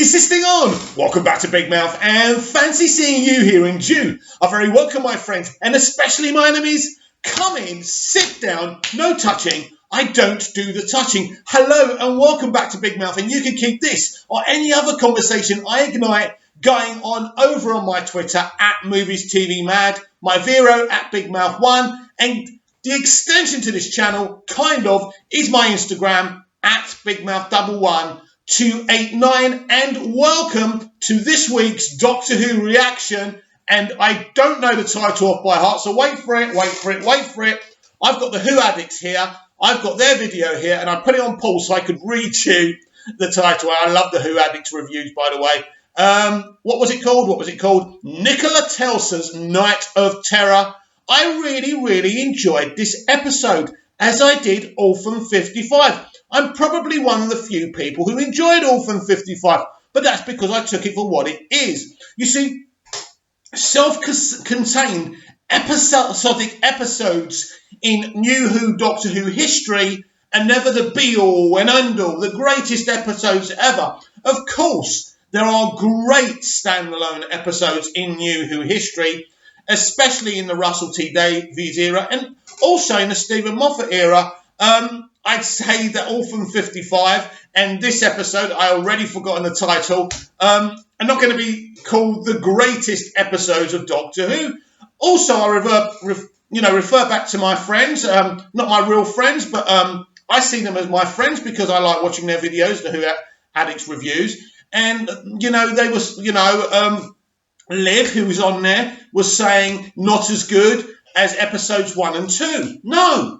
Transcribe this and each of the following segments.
Is this thing on? Welcome back to Big Mouth and fancy seeing you here in June. A very welcome, my friends, and especially my enemies. Come in, sit down, no touching. I don't do the touching. Hello and welcome back to Big Mouth, and you can keep this or any other conversation I ignite going on over on my Twitter at Movies TV Mad, my Vero at Big Mouth 1, and the extension to this channel, kind of, is my Instagram at Big Mouth 11289, and welcome to this week's Doctor Who reaction. And I don't know the title off by heart, so wait for it. I've got the Who Addicts here, I've got their video here, and I put it on pause so I could read you the title. I love the Who Addicts reviews, by the way. What was it called? Nicola Telsa's Night of Terror. I really enjoyed this episode, as I did Orphan 55. I'm probably one of the few people who enjoyed Orphan 55, but that's because I took it for what it is. You see, self-contained episodic episodes in New Who Doctor Who history are never the be-all and end-all, the greatest episodes ever. Of course, there are great standalone episodes in New Who history, especially in the Russell T Davies era and also in the Stephen Moffat era. I'd say that Orphan 55 and this episode, I already forgotten the title, are not going to be called the greatest episodes of Doctor Who. Also, I refer back to my friends, not my real friends, but I see them as my friends because I like watching their videos, the Who Addicts reviews. And, they was, Liv, who was on there, was saying not as good as episodes 1 and 2. No,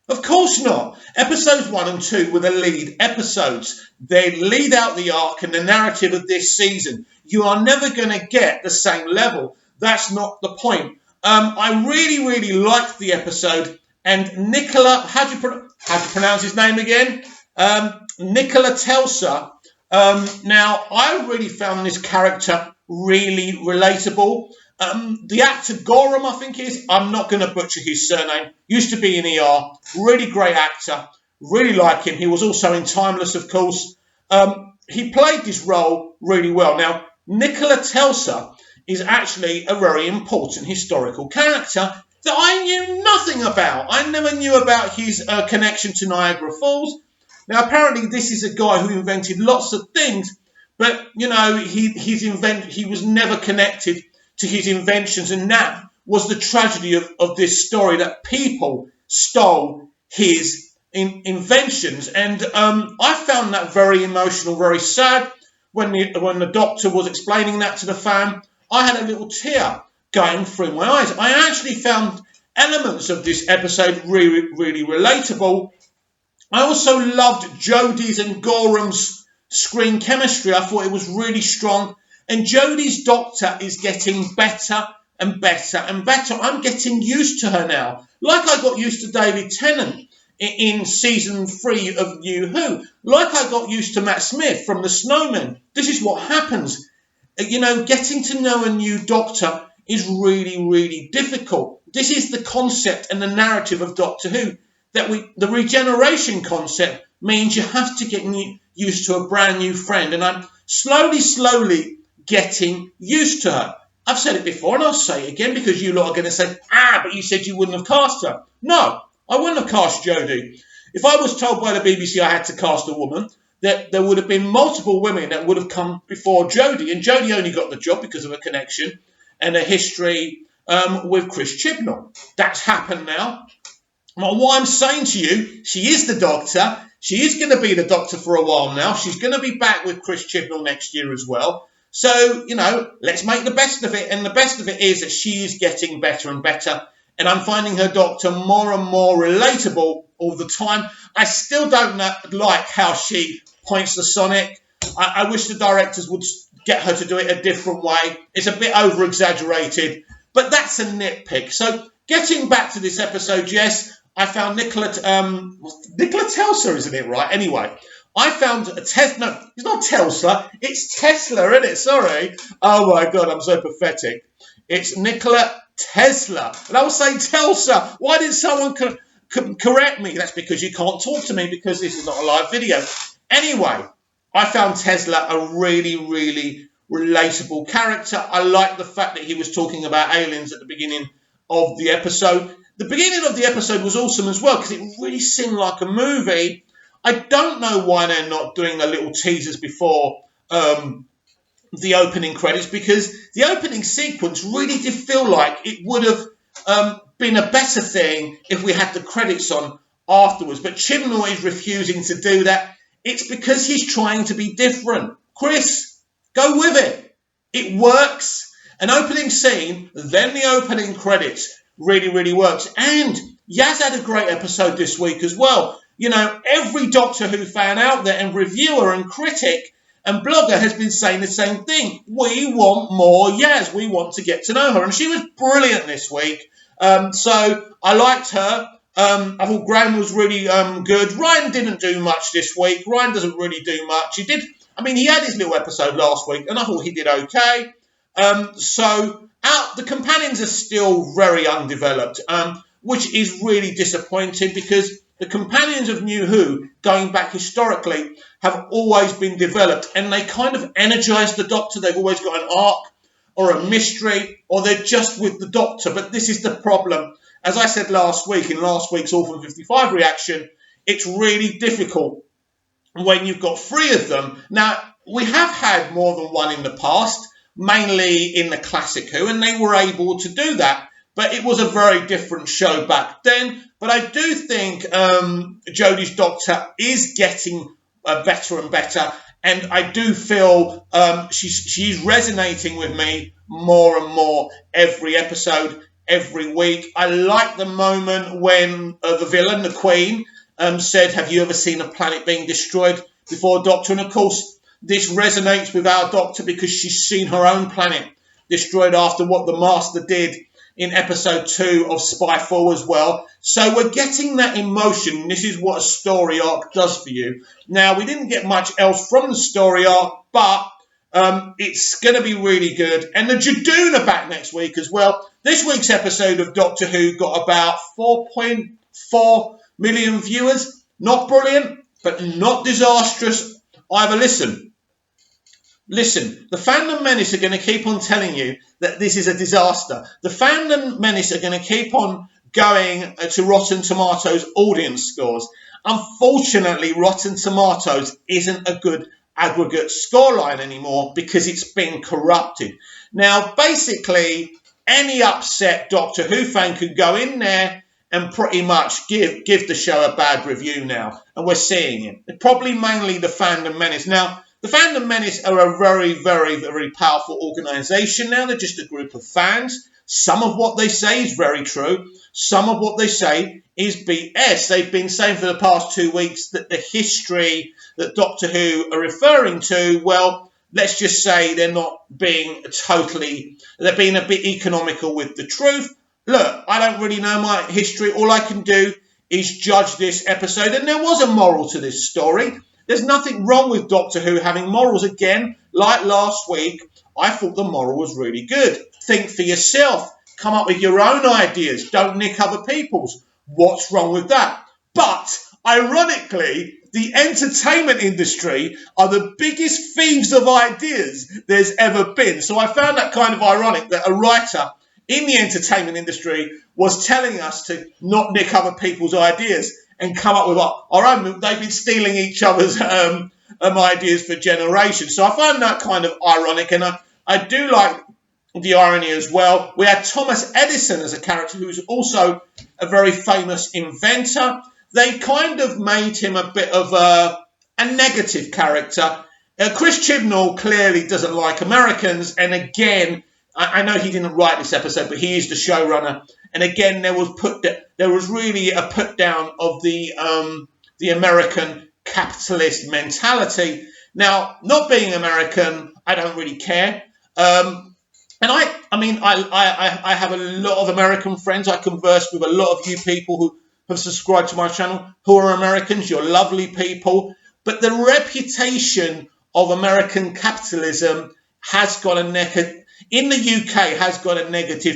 of course not. Episodes 1 and 2 were the lead episodes. They lead out the arc and the narrative of this season. You are never going to get the same level. That's not the point. I really liked the episode. And Nicola, how do you pronounce his name again? Nicola Telsa. Now, I really found this character really relatable. The actor Gorham, I think is, I'm not going to butcher his surname, used to be in ER, really great actor, really like him. He was also in Timeless, of course. He played this role really well. Now, Nicola Telsa is actually a very important historical character that I knew nothing about. I never knew about his connection to Niagara Falls. Now, apparently, this is a guy who invented lots of things, but, he was never connected to his inventions, and that was the tragedy of this story, that people stole his inventions. And I found that very emotional, very sad. When the doctor was explaining that to the fan, I had a little tear going through my eyes. I actually found elements of this episode really relatable. I also loved Jodie's and Gorham's screen chemistry. I thought it was really strong. And Jodie's doctor is getting better and better and better. I'm getting used to her now. Like I got used to David Tennant in season 3 of New Who. Like I got used to Matt Smith from The Snowman. This is what happens. Getting to know a new doctor is really difficult. This is the concept and the narrative of Doctor Who. The regeneration concept means you have to get used to a brand new friend. And I'm slowly getting used to her. I've said it before and I'll say it again because you lot are going to say, but you said you wouldn't have cast her. No, I wouldn't have cast Jodie. If I was told by the BBC I had to cast a woman, that there would have been multiple women that would have come before Jodie. And Jodie only got the job because of a connection and a history with Chris Chibnall. That's happened now. Well, what I'm saying to you, she is the doctor. She is going to be the doctor for a while now. She's going to be back with Chris Chibnall next year as well. So, let's make the best of it. And the best of it is that she is getting better and better. And I'm finding her doctor more and more relatable all the time. I still don't like how she points to Sonic. I wish the directors would get her to do it a different way. It's a bit over-exaggerated. But that's a nitpick. So, getting back to this episode, yes, I found Nicola Telsa, isn't it, right? Anyway, I found Tesla. No, it's not Telsa. It's Tesla, isn't it? Sorry. Oh, my God, I'm so pathetic. It's Nikola Tesla. And I was saying Telsa. Why did someone correct me? That's because you can't talk to me because this is not a live video. Anyway, I found Tesla a really, really relatable character. I like the fact that he was talking about aliens at the beginning of the episode. The beginning of the episode was awesome as well because it really seemed like a movie. I don't know why they're not doing the little teasers before the opening credits, because the opening sequence really did feel like it would have been a better thing if we had the credits on afterwards. But Chibnall is refusing to do that. It's because he's trying to be different. Chris, go with it. It works. An opening scene, then the opening credits really, really works. And Yaz had a great episode this week as well. You know, every Doctor Who fan out there and reviewer and critic and blogger has been saying the same thing. We want more Yaz. We want to get to know her. And she was brilliant this week. So I liked her. I thought Graham was really good. Ryan didn't do much this week. Ryan doesn't really do much. He did. I mean, he had his little episode last week, and I thought he did okay. The companions are still very undeveloped, which is really disappointing because the companions of New Who, going back historically, have always been developed, and they kind of energise the Doctor. They've always got an arc or a mystery, or they're just with the Doctor. But this is the problem. As I said last week, in last week's Orphan 55 reaction, it's really difficult when you've got three of them. Now, we have had more than one in the past, mainly in the classic Who, and they were able to do that. But it was a very different show back then. But I do think Jodie's Doctor is getting better and better. And I do feel she's resonating with me more and more every episode, every week. I like the moment when the villain, the Queen, said, "Have you ever seen a planet being destroyed before, Doctor?" And of course, this resonates with our Doctor because she's seen her own planet destroyed after what the Master did in episode 2 of Spyfall as well. So we're getting that emotion. This is what a story arc does for you. Now, we didn't get much else from the story arc, but it's going to be really good. And the Judoon are back next week as well. This week's episode of Doctor Who got about 4.4 million viewers. Not brilliant, but not disastrous either. Listen, the Fandom Menace are going to keep on telling you that this is a disaster. The Fandom Menace are going to keep on going to Rotten Tomatoes audience scores. Unfortunately, Rotten Tomatoes isn't a good aggregate scoreline anymore because it's been corrupted. Now, basically, any upset Doctor Who fan could go in there and pretty much give the show a bad review now. And we're seeing it. Probably mainly the Fandom Menace. Now, the Fandom Menace are a very, very, very powerful organisation now. They're just a group of fans. Some of what they say is very true. Some of what they say is BS. They've been saying for the past 2 weeks that the history that Doctor Who are referring to, well, let's just say they're being a bit economical with the truth. Look, I don't really know my history. All I can do is judge this episode. And there was a moral to this story. There's nothing wrong with Doctor Who having morals. Again, like last week, I thought the moral was really good. Think for yourself. Come up with your own ideas. Don't nick other people's. What's wrong with that? But, ironically, the entertainment industry are the biggest thieves of ideas there's ever been. So I found that kind of ironic that a writer in the entertainment industry was telling us to not nick other people's ideas and come up with our own. They've been stealing each other's ideas for generations. So I find that kind of ironic, and I do like the irony as well. We had Thomas Edison as a character who's also a very famous inventor. They kind of made him a bit of a negative character. Chris Chibnall clearly doesn't like Americans, and again, I know he didn't write this episode, but he is the showrunner. And again, there was really a put down of the American capitalist mentality. Now, not being American, I don't really care. And I have a lot of American friends. I converse with a lot of you people who have subscribed to my channel who are Americans. You're lovely people. But the reputation of American capitalism has got a negative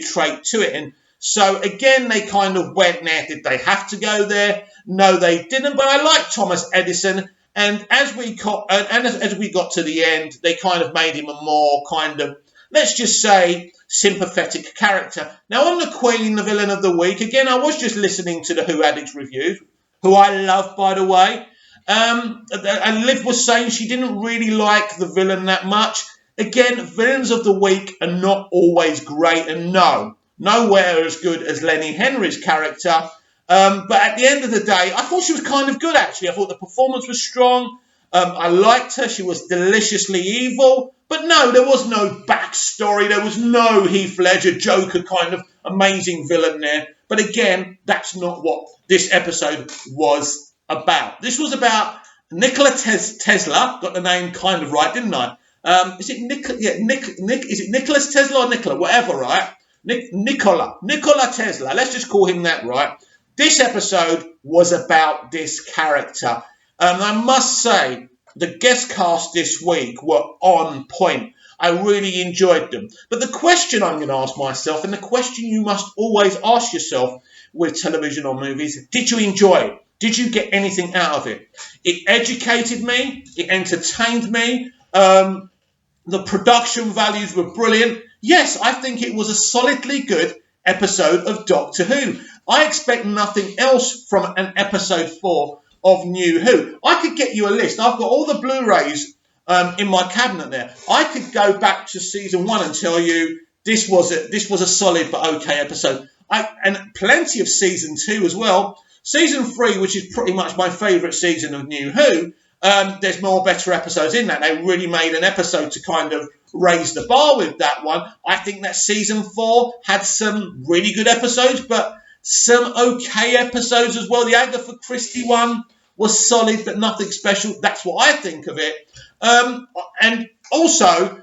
trait to it. And so, again, they kind of went there. Did they have to go there? No, they didn't. But I like Thomas Edison. And as we got to the end, they kind of made him a more kind of, let's just say, sympathetic character. Now, on the Queen, the villain of the week, again, I was just listening to the Who Addicts reviews, who I love, by the way. And Liv was saying she didn't really like the villain that much. Again, villains of the week are not always great, and nowhere as good as Lenny Henry's character. But at the end of the day, I thought she was kind of good, actually. I thought the performance was strong. I liked her. She was deliciously evil. But no, there was no backstory. There was no Heath Ledger, Joker kind of amazing villain there. But again, that's not what this episode was about. This was about Nikola Tesla. Got the name kind of right, didn't I? Is it is it Nicholas Tesla or Nikola? Whatever, right? Nikola Tesla. Let's just call him that, right? This episode was about this character. I must say, the guest cast this week were on point. I really enjoyed them. But the question I'm going to ask myself, and the question you must always ask yourself with television or movies, did you enjoy it? Did you get anything out of it? It educated me. It entertained me. The production values were brilliant. Yes, I think it was a solidly good episode of Doctor Who. I expect nothing else from an episode 4 of New Who. I could get you a list. I've got all the Blu-rays in my cabinet there. I could go back to season 1 and tell you this was a solid but okay episode. And plenty of season 2 as well. Season 3, which is pretty much my favourite season of New Who, there's more better episodes in that. They really made an episode to kind of raise the bar with that one. I think that season 4 had some really good episodes, but some okay episodes as well. The Agatha Christie one was solid, but nothing special. That's what I think of it. And also,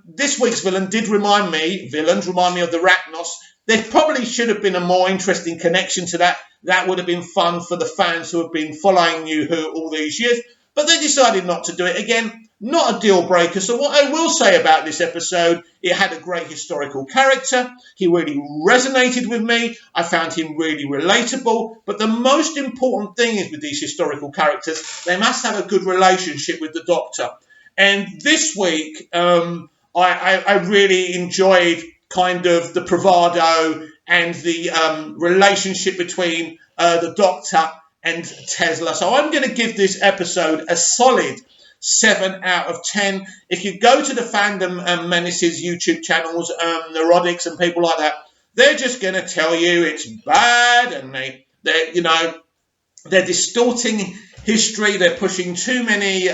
this week's villains remind me of the Arachnos. There probably should have been a more interesting connection to that. That would have been fun for the fans who have been following New Who all these years. But they decided not to do it. Again, not a deal breaker. So what I will say about this episode, it had a great historical character. He really resonated with me. I found him really relatable. But the most important thing is with these historical characters, they must have a good relationship with the Doctor. And this week, I really enjoyed kind of the bravado and the relationship between the Doctor and Tesla. So I'm going to give this episode a solid 7 out of 10. If you go to the Fandom Menaces YouTube channels, Neurotics and people like that, they're just going to tell you it's bad, and they're distorting history. They're pushing too many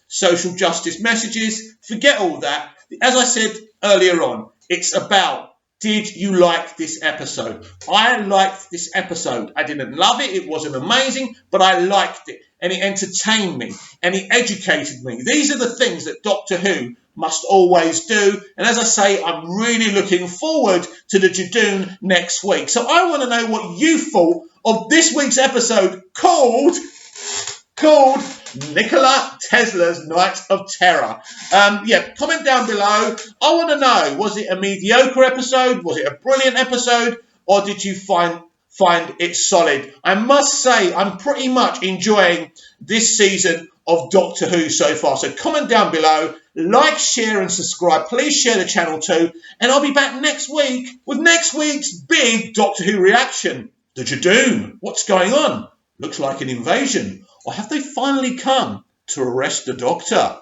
social justice messages. Forget all that. As I said earlier on, it's about, did you like this episode? I liked this episode. I didn't love it. It wasn't amazing, but I liked it. And it entertained me. And it educated me. These are the things that Doctor Who must always do. And as I say, I'm really looking forward to the Judoon next week. So I want to know what you thought of this week's episode called Nikola Tesla's Night of Terror. Comment down below. I want to know, was it a mediocre episode? Was it a brilliant episode? Or did you find it solid? I must say, I'm pretty much enjoying this season of Doctor Who so far. So comment down below, like, share and subscribe. Please share the channel too. And I'll be back next week with next week's big Doctor Who reaction. The Judoon. What's going on? Looks like an invasion. Or have they finally come to arrest the Doctor?